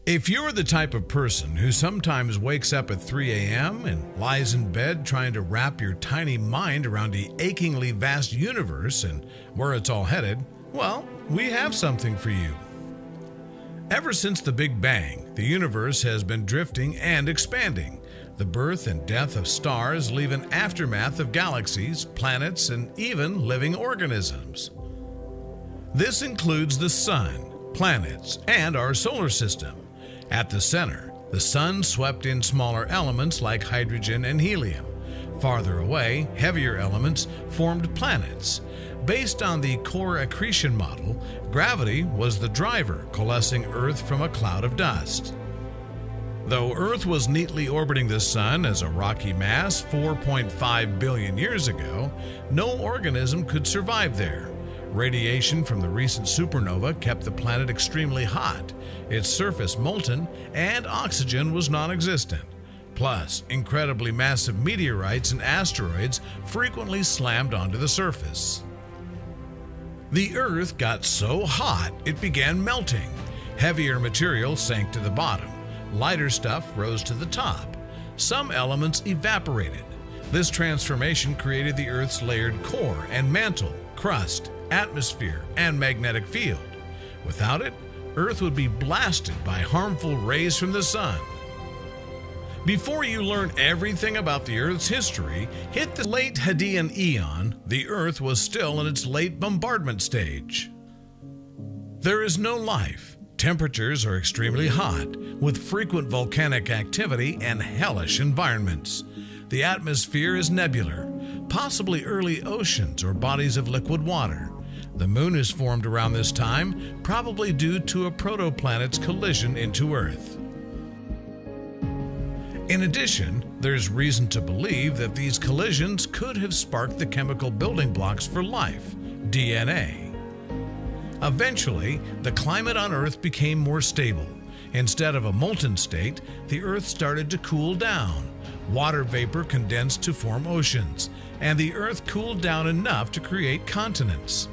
If you're the type of person who sometimes wakes up at 3 a.m. and lies in bed trying to wrap your tiny mind around the achingly vast universe and where it's all headed, well, we have something for you. Ever since the Big Bang, the universe has been drifting and expanding. The birth and death of stars leave an aftermath of galaxies, planets, and even living organisms. This includes the sun, planets, and our solar system. At the center, the sun swept in smaller elements like hydrogen and helium. Farther away, heavier elements formed planets. Based on the core accretion model, gravity was the driver, coalescing Earth from a cloud of dust. Though Earth was neatly orbiting the sun as a rocky mass 4.5 billion years ago, no organism could survive there. Radiation from the recent supernova kept the planet extremely hot, its surface molten, and oxygen was non-existent. Plus, incredibly massive meteorites and asteroids frequently slammed onto the surface. The Earth got so hot it began melting. Heavier material sank to the bottom. Lighter stuff rose to the top. Some elements evaporated. This transformation created the Earth's layered core and mantle, crust, atmosphere, and magnetic field. Without it, Earth would be blasted by harmful rays from the sun. Before you learn everything about the Earth's history, hit the late Hadean Eon. The Earth was still in its late bombardment stage. There is no life. Temperatures are extremely hot, with frequent volcanic activity and hellish environments. The atmosphere is nebular, possibly early oceans or bodies of liquid water. The moon is formed around this time, probably due to a protoplanet's collision into Earth. In addition, there's reason to believe that these collisions could have sparked the chemical building blocks for life, DNA. Eventually, the climate on Earth became more stable. Instead of a molten state, the Earth started to cool down. Water vapor condensed to form oceans, and the Earth cooled down enough to create continents.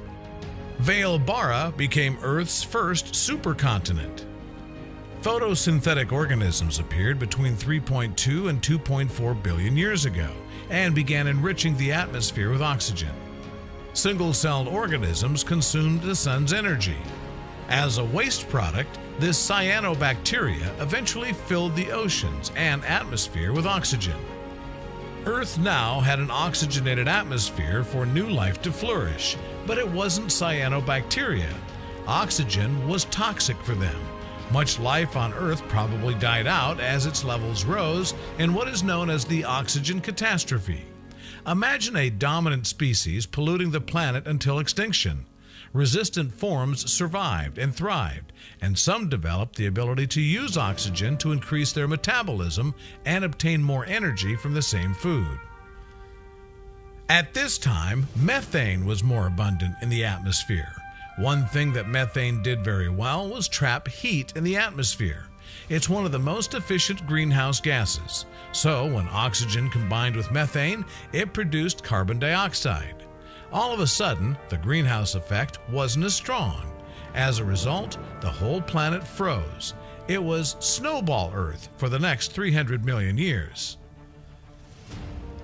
Vale-Barra became Earth's first supercontinent. Photosynthetic organisms appeared between 3.2 and 2.4 billion years ago and began enriching the atmosphere with oxygen. Single-celled organisms consumed the sun's energy. As a waste product, this cyanobacteria eventually filled the oceans and atmosphere with oxygen. Earth now had an oxygenated atmosphere for new life to flourish, but it wasn't cyanobacteria. Oxygen was toxic for them. Much life on Earth probably died out as its levels rose in what is known as the oxygen catastrophe. Imagine a dominant species polluting the planet until extinction. Resistant forms survived and thrived, and some developed the ability to use oxygen to increase their metabolism and obtain more energy from the same food. At this time, methane was more abundant in the atmosphere. One thing that methane did very well was trap heat in the atmosphere. It's one of the most efficient greenhouse gases. So when oxygen combined with methane, it produced carbon dioxide. All of a sudden, the greenhouse effect wasn't as strong. As a result, the whole planet froze. It was snowball Earth for the next 300 million years.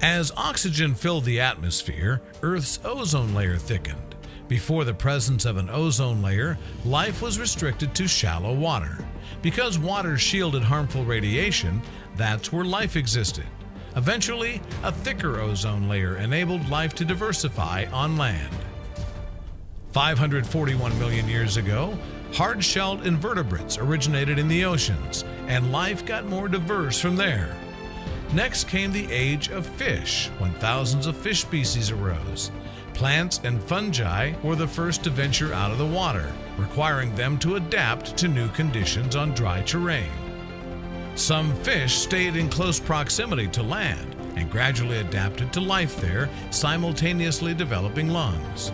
As oxygen filled the atmosphere, Earth's ozone layer thickened. Before the presence of an ozone layer, life was restricted to shallow water. Because water shielded harmful radiation, that's where life existed. Eventually, a thicker ozone layer enabled life to diversify on land. 541 million years ago, hard-shelled invertebrates originated in the oceans, and life got more diverse from there. Next came the age of fish, when thousands of fish species arose. Plants and fungi were the first to venture out of the water, requiring them to adapt to new conditions on dry terrain. Some fish stayed in close proximity to land and gradually adapted to life there, simultaneously developing lungs.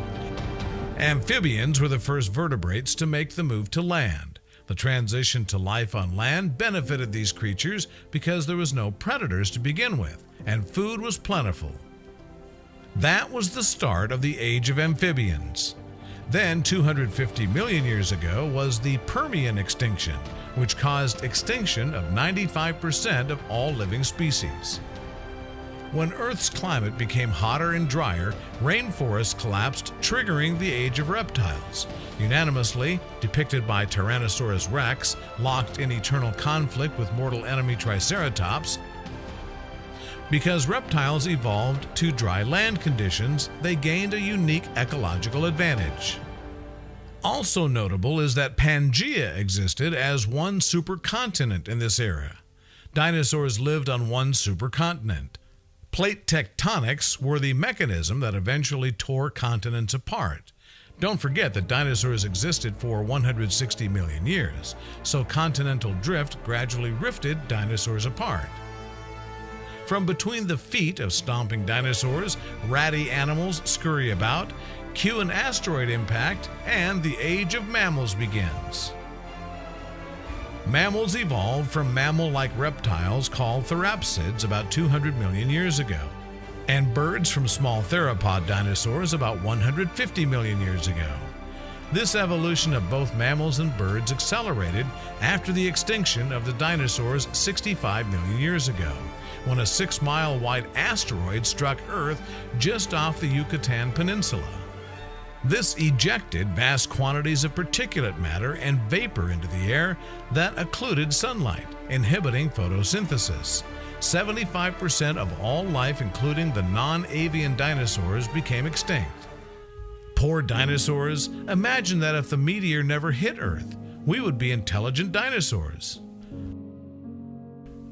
Amphibians were the first vertebrates to make the move to land. The transition to life on land benefited these creatures because there was no predators to begin with, and food was plentiful. That was the start of the age of amphibians. Then, 250 million years ago, was the Permian extinction, which caused extinction of 95% of all living species. When Earth's climate became hotter and drier, rainforests collapsed, triggering the Age of Reptiles, unanimously depicted by Tyrannosaurus rex, locked in eternal conflict with mortal enemy Triceratops. Because reptiles evolved to dry land conditions, they gained a unique ecological advantage. Also notable is that Pangaea existed as one supercontinent in this era. Dinosaurs lived on one supercontinent. Plate tectonics were the mechanism that eventually tore continents apart. Don't forget that dinosaurs existed for 160 million years, so continental drift gradually rifted dinosaurs apart. From between the feet of stomping dinosaurs, ratty animals scurry about, cue an asteroid impact, and the age of mammals begins. Mammals evolved from mammal-like reptiles called therapsids about 200 million years ago, and birds from small theropod dinosaurs about 150 million years ago. This evolution of both mammals and birds accelerated after the extinction of the dinosaurs 65 million years ago, when a 6-mile-wide asteroid struck Earth just off the Yucatan Peninsula. This ejected vast quantities of particulate matter and vapor into the air that occluded sunlight, inhibiting photosynthesis. 75% of all life, including the non-avian dinosaurs, became extinct. Poor dinosaurs, imagine that if the meteor never hit Earth, we would be intelligent dinosaurs.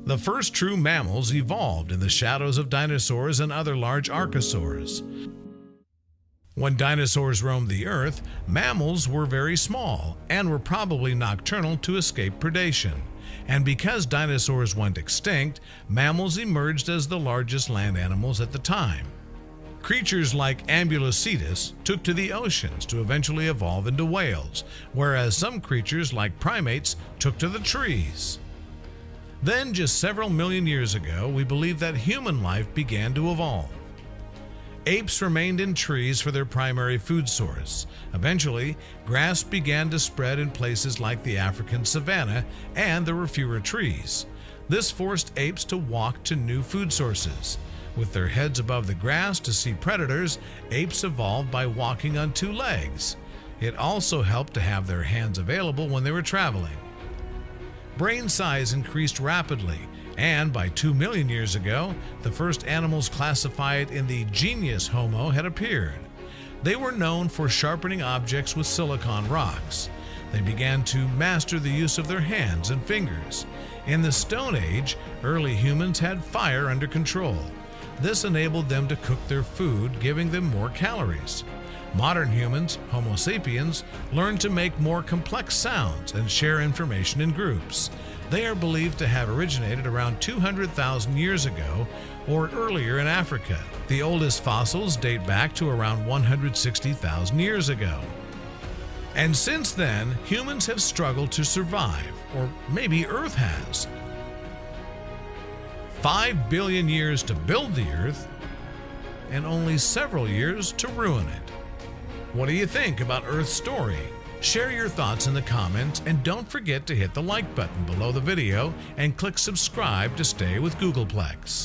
The first true mammals evolved in the shadows of dinosaurs and other large archosaurs. When dinosaurs roamed the Earth, mammals were very small and were probably nocturnal to escape predation. And because dinosaurs went extinct, mammals emerged as the largest land animals at the time. Creatures like Ambulocetus took to the oceans to eventually evolve into whales, whereas some creatures like primates took to the trees. Then, just several million years ago, we believe that human life began to evolve. Apes remained in trees for their primary food source. Eventually, grass began to spread in places like the African savanna, and there were fewer trees. This forced apes to walk to new food sources. With their heads above the grass to see predators, apes evolved by walking on 2 legs. It also helped to have their hands available when they were traveling. Brain size increased rapidly, and by 2 million years ago, the first animals classified in the genus Homo had appeared. They were known for sharpening objects with silicon rocks. They began to master the use of their hands and fingers. In the Stone Age, early humans had fire under control. This enabled them to cook their food, giving them more calories. Modern humans, Homo sapiens, learned to make more complex sounds and share information in groups. They are believed to have originated around 200,000 years ago or earlier in Africa. The oldest fossils date back to around 160,000 years ago. And since then, humans have struggled to survive, or maybe Earth has. 5 billion years to build the Earth, and only several years to ruin it. What do you think about Earth's story? Share your thoughts in the comments, and don't forget to hit the like button below the video and click subscribe to stay with Googleplex.